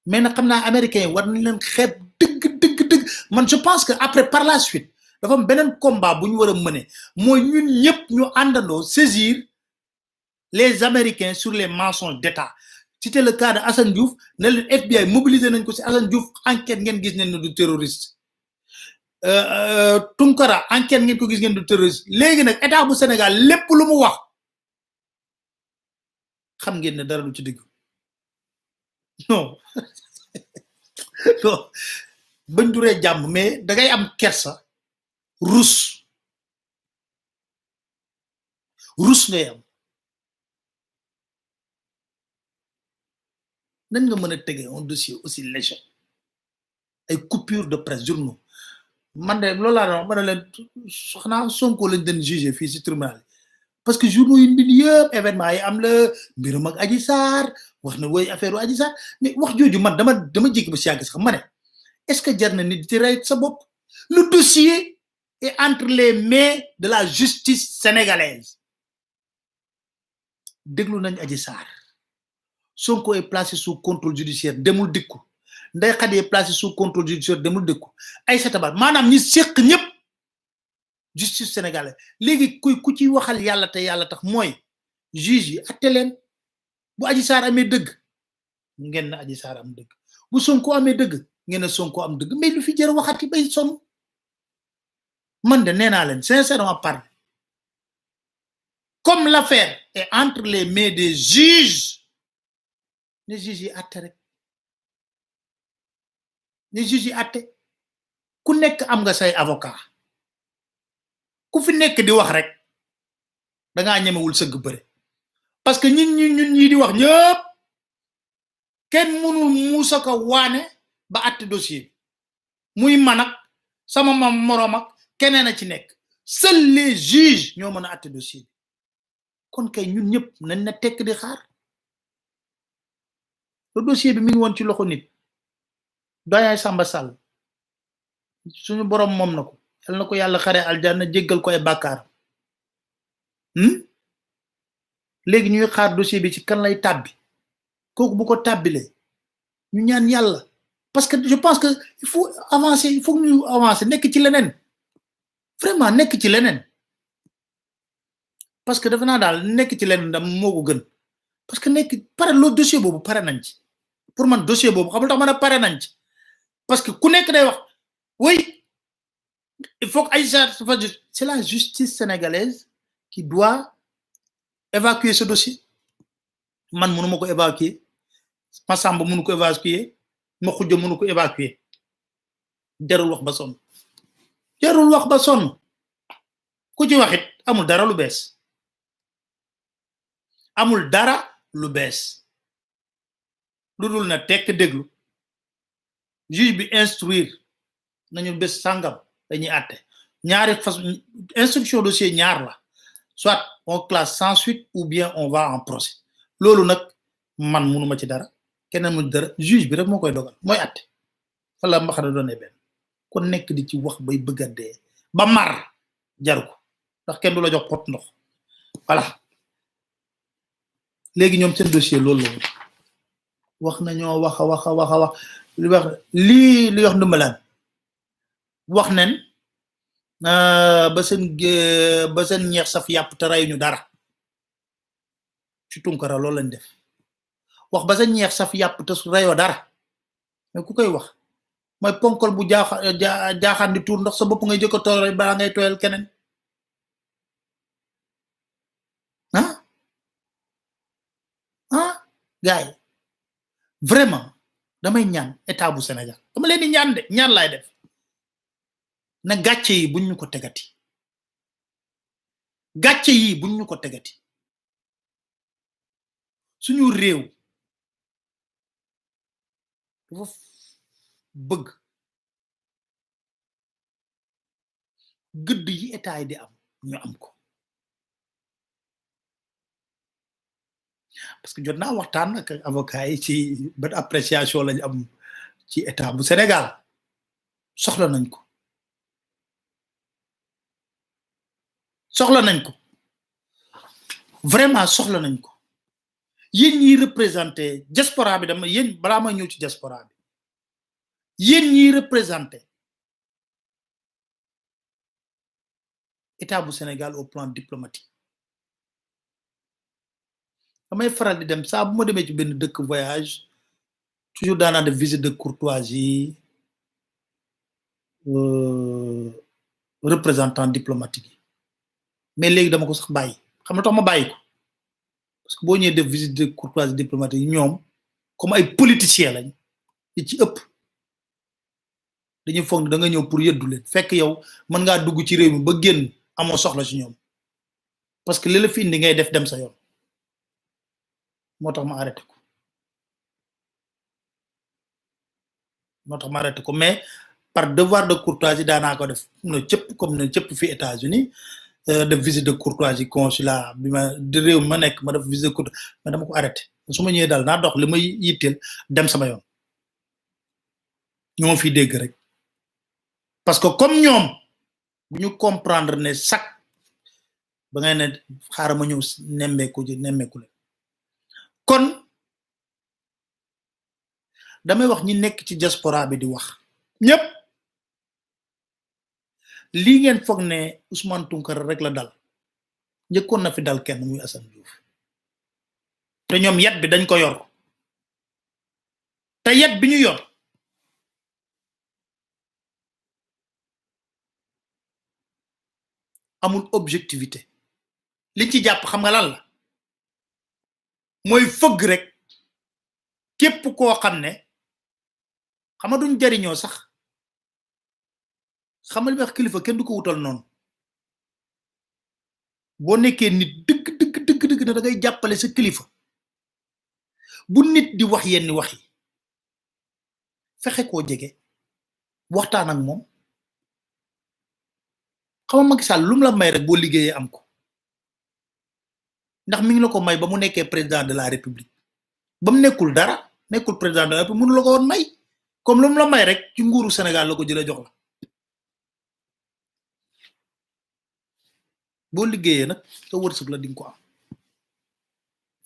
mais nag xam naa américains yi war nañ leen xeeb dëgg man je pense que après par la suite dafa am beneen combat bu ñu war a mëne mooy ñun ñëpp ñu àndandoo saisir les Américains sur les mensonges d'État c'était le cas de Assane Diouf ne leen FBI mobilisé nañ ko ci Assane Diouf enquête ngeen gis ne du terroriste Tunkara enquête ngeen ko gis ngeen du terroriste léegi nag état bu Sénégal lépp lu mu wax xam ngeen ne dara du ci dëgg non non bañ duree jàmm mais da ngay am kersa rus ngay am nan nga mën a tege un dossier aussi léger ay coupure de presse journaux man de loolu laa doon mën a leen xanaa Sonko lañ den jugé fii ci tribunal parce que journaux yi mbind yëpp événement yi am la mbirum ak Adji Sarr wax na woy affaire Adji Sarr mais wax jooju man dama jékki ba si yàgg sax ma ne est-ce que jar na nit di rey sa bopp le dossier est entre les mains de la justice sénégalaise déglu nañ Adji Sarr Sonko est placé sous contrôle judiciaire demul dikku Ndeye Khady est placé sous contrôle judiciaire demul dikku Aïssata Ba maanaam ñi séq ñëpp justice sénégalaise léegi ku ci waxal yàlla te yàlla tax mooy juge yi atte leen bu Adji Sarr amee dëgg ngeen na Adji Sarr am dëgg bu Sonko amee dëgg ngeen na Sonko am dëgg mais lu fi jër waxati bay sonn man de nee naa leen sincèrement parler comme l'affaire est entre les mains des juges ne juge yi atte rek ne juge yi atte ku nekk am nga say avocat ku fi nekk di wax rek da ngaa ñemewul sëgg bëre parce que ñun ñi di wax ñëpp kenn mënul muusa ko waane ba atte dossier muy man ak sama morom ak keneen a ci nekk seuls les juges ñoo mën a àtte dossier bi kon kay ñun ñëpp nañ na tekk di xaar le dossier bi mi ngi woon ci loxo nit doyen Samba Sall suñu borom moom na ko yal na ko yàlla xare aljanna jéggal ko ay bàkkaar léegi ñuy xaar dossier bi ci kan lay tàbbi kooku bu ko tàbbilee ñu ñaan yàlla parce que je pense que il faut avancer il faut que ñu avancer nekk ci leneen vraiment nekk ci leneen parce que dafa naa daal nekk ci leneen dam moo ko gën parce que nekk pare lo dossier boobu pare nañ ci pour man dossier boobu xamul tax man a pare nañ ci parce que ku nekk day wax oui il faut que Aïcha c'est la justice sénégalaise qui doit évacuer ce dossier man mënu ma ko évacuer ma Samba mënu ko évacuer ma Khoudia mënu ko évacuer jarul wax ba sonn jarul wax ba sonn ku ci waxit amul dara lu bees amul dara lu bees lu dul na tekk déglu juge bi instruire nañu bés sàngam dañuy àtte ñaari façon instruction dossier ñaar la soit on classe sans suite ou bien on va en procès loolu nag man mënuma ci dara keneen mu dara juge bi rek moo koy dogal mooy àtte fa la mbaxana doone benn kon nekk di ci wax bay bëgg a dee ba mar jaru ko ndax kenn du la jox pot ndox voilà léegi ñoom seen dossier loolu la wax nañoo wax li wax li wax ndumbalaan wax nen ba seen ñeex saf yàpp te ray ñu dara ci Tunkara loolu lañ def wax ba seen ñeex saf yàpp te rayoo dara mais ku koy wax mooy ponkol bu jaaxaan di tuur ndox sa bopp ngay jëkko tooy balaa ngay tooyal keneen gaay vraiment damay ñaan état bu Sénégal dama leen di ñaan de ñaan laay def na gàcce yi buñ ñu ko tegati gàcce yi buñ ñu ko tegati suñu réew dafa bëgg gëdd yi état yi di am ñu am ko parce que jot naa waxtaan ak avocat yi ci ban appréciation lañ am ci état bu Sénégal soxla nañ ko vraiment soxla nañ ko yéen ñi représenter diaspora bi dama yéen balaa ma ñëw ci diaspora bi yéen ñi représenter état bu Sénégal au plan diplomatique damay faral di dem saa bu ma demee ci benn dëkk voyage toujours daanaa def visite de courtoisie représentant diplomatique yi mais léegi dama ko sax bàyyi xam na tax ma bàyyi ko parce que boo ñëwee def visite de courtoisie diplomatique yi ñoom comme ay politiciens lañ li ci ëpp dañuy foog ne da nga ñëw pour yëddu leen fekk yow mën ngaa dugg ci réew mi ba génn amoo soxla ci ñoom parce que li la fi indi ngay def dem sa yoon moo tax ma arrêté ko mais par devoir de courtoisie daanaa ko def na cëpp comme ne cëpp fi États-Unis def visite de courtoisie consulat bi ma de réew ma nekk ma def visite de courtoisie mais dama ko arrêté su ma ñëwee daal naa dox li may yitteel dem sama yoon ñoo fi dégg rek parce que comme ñoom bu ñu comprendre ne sax ba ngay ne xaaral ma ñëw nemmeeku leen kon damay wax ñi nekk ci diaspora bi di wax ñëpp lii ngeen foog ne Ousmane Tounkara rek la dal njëkkoon na fi dal kenn muy Assane Diouf te ñoom yet bi dañ ko yor te yet bi ñu yor amul objectivité li ci jàpp xam nga lan la mooy fëgg rek képp koo xam ne xam nga duñ jariñoo sax xam nga li wax kilifa kenn du ko wutal noonu boo nekkee nit dëgg na da ngay jàppale sa kilifa bu nit di wax yenn wax yi fexe koo jege waxtaan ak moom xam Macky Sall lum la may rek bo liggéeyee am ko ndax mi ngi la ko may ba mu nekkee président de la république ba mu nekkul dara nekkul président de la république mënu la ko woon may comme lum la may rek ci nguuru Sénégal la ko jëlee jox la boo liggéeyee nag sa wërsëg la di nga ko am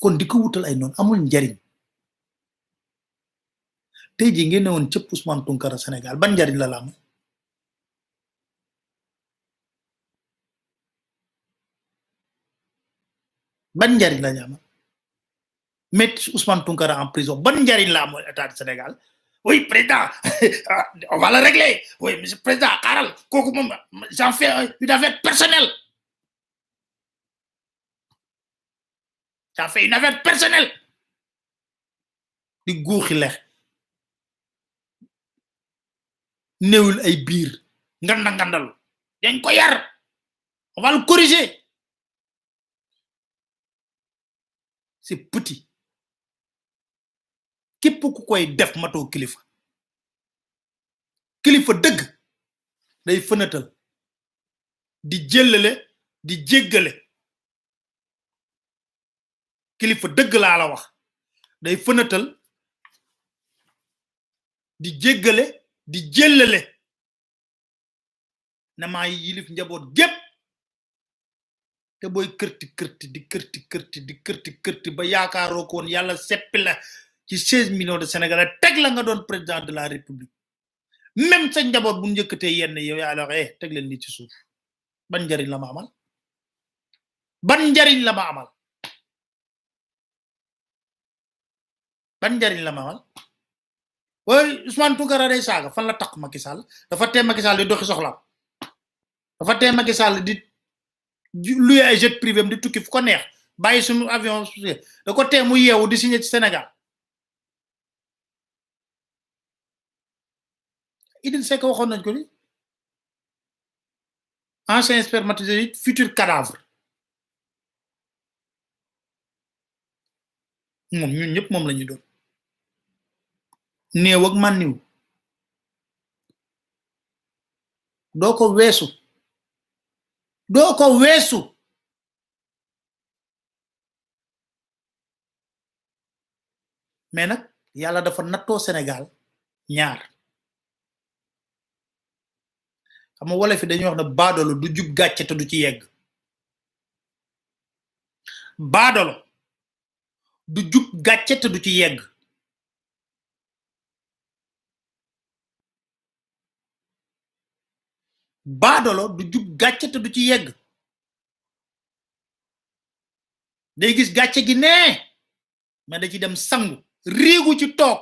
kon di ko wutal ay noonu amul njariñ tey ji ngeen ne woon cëpp Ousmane Tounkara Sénégal ban njariñ la am ban njariñ la ñam mettre Ousmane Tounkara en prison ban njariñ la am état du Sénégal oui président on va le régler oui monsieur président xaaral kooku moom j'en fais une affaire personnelle j'en fais une affaire personnelle di guuxi lex néewul ay biir ngandal dañ ko yar on va le corriger c'est petit képp ku koy def mato kilifa dëgg day fënatal di jëllale di jéggale kilifa dëgg laa la wax day fënatal di jéggale di jëllale na maa yilif njaboot gépp te booy kërti ba yaakaaroo ko woon yàlla seppi la ci 16 millions de Sénégalais teg la nga doon président de la République même sa njaboot bu njëkkatee yenn yow yaa la wax teg leen li ci suuf ban njariñ la ma amal ban njariñ la ma amal ban njariñ la ma amal way Ousmane Tounkara day saaga fan la takk Macky Sall dafa tee Macky Sall di doxi soxlaam dafa tee Macky Sall di luy ay jet privé di tukki fu ko neex bàyyi suñu avion da ko tee mu yeewu di signé ci Sénégal Idriss Seck waxoon nañ ko ni ancien spermatozoïde futur cadavre moom ñun ñëpp moom la ñu doon néew ak man niw doo ko weesu mais nag yàlla dafa nattoo Sénégal ñaar xam nga wala fi dañuy wax ne baadolo du jub gàcce te du ci yegg baadolo du jub gàcce te du ci yegg baadolo du jub gàcce te du ci yegg day gis gàcce gi nee mais da ci dem sangu riigu ci toog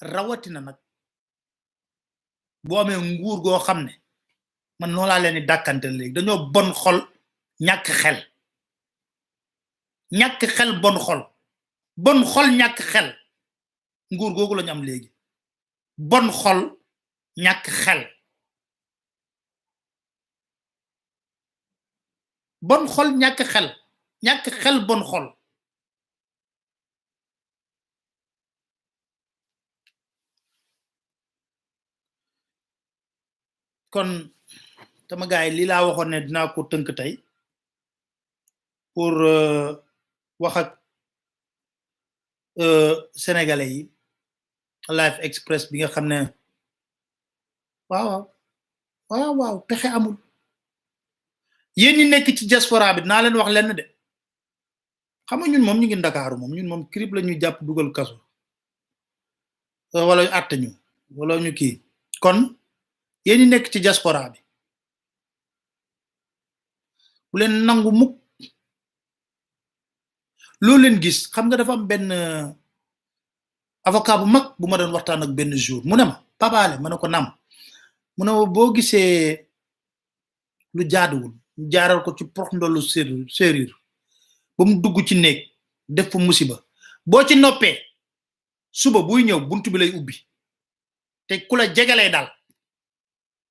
rawatina nag boo amee nguur goo xam ne man noo laa leen di dàkkante léegi dañoo bon xol ñàkk xel bon xol ñàkk xel nguur googu lañu am léegi bon xol ñàkk xel bon xol ñàkk xel bon xol kon sama gaay li laa waxoon ne dinaa ko tënk tey pour wax ak sénégalais yi Live Express bi nga xam ne waaw pexe amul yéen ñi nekk ci diaspora bi naa leen wax lenn de xam nga ñun moom ñu ngi Ndakaaru moom ñun moom crib la ñuy jàpp dugal kaso wala àtte ñu wala ñu kii kon yéen ñi nekk ci diaspora bi bu leen nangu mukk loolu leen gis xam nga dafa am benn avocat bu mag bu ma doon waxtaan ak benn jour mu ne ma papaale ma ne ko nam mu ne ma boo gisee lu jaaduwul jaaral ko ci prox ndollu séeréer ba mu dugg ci néeg def fa musiba boo ci noppee suba buy ñëw buntu bi lay ubbi te ku la jegalee daal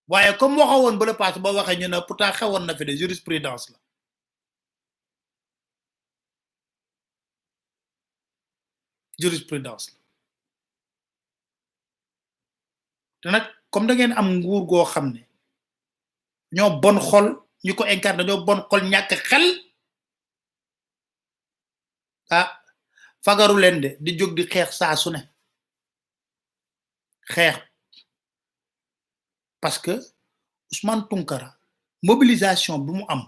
waaye comme waxawoon ba la paase ba waxee ñu ne pourtant xewoon na fi de jurisprudence la te nag comme da ngeen am nguur goo xam ne ñoo bon xol ñu ko incarné ñoo bon xol ñàkk xel ah fagaru leen de di jóg di xeex saa su ne xeex parce que Ousmane Tounkara mobilisation bu mu am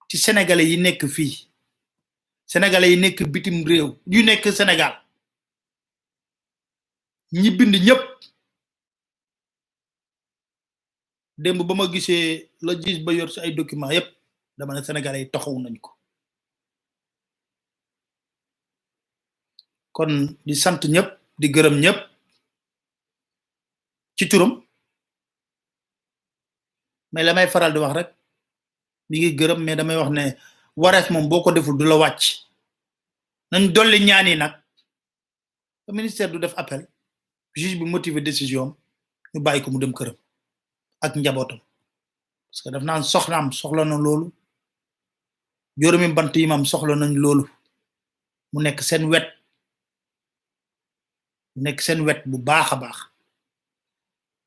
ci sénégalais yi nekk fii sénégalais yi nekk bitim réew yu nekk Sénégal ñi bind ñëpp démb ba ma gisee la gis ba yor ci ay documents yëpp dama ne sénégalais yi taxaw nañ ko kon di sant ñëpp di gërëm ñëpp ci turam mais lamay faral di wax rek mi ngi gërëm mais damay wax ne wareef moom boo ko deful du la wàcc nañ dolli ñaan yi nag ministère du def appel juge bi motivé décision ñu bàyyi ko mu dem këram ak njabootam parce que daf naan soxnaam soxla na loolu juróomi bant yi mam soxla nañ loolu mu nekk seen wet bu baax a baax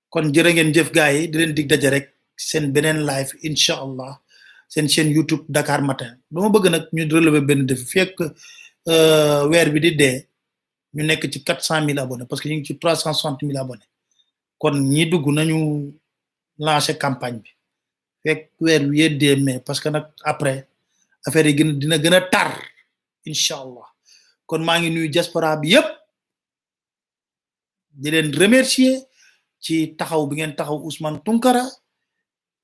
kon jërë ngeen jëf gaay yi di leen dig daje rek seen beneen live inshallah seen chaîne YouTube Dakar Matin dama bëgg nag ñu relever benn défi fekk weer bi di dee ñu nekk ci 400 000 abonnés parce que ñu ngi ci 360 000 abonnés kon ñi dugg nañu lancer campagne bi fekk weer bi yee mais parce que nag après affaire yi dina gën a tar inshallah kon maa ngi nuyu diaspora bi yépp di leen remercier ci taxaw bi ngeen taxaw Ousmane Tounkara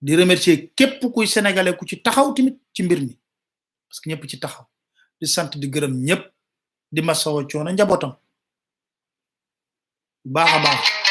di remercier képp kuy sénégalais ku ci taxaw timit ci mbir mi parce que ñëpp ci taxaw di sant di gërëm ñëpp di masawo coono njabootam baax a baax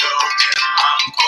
Yo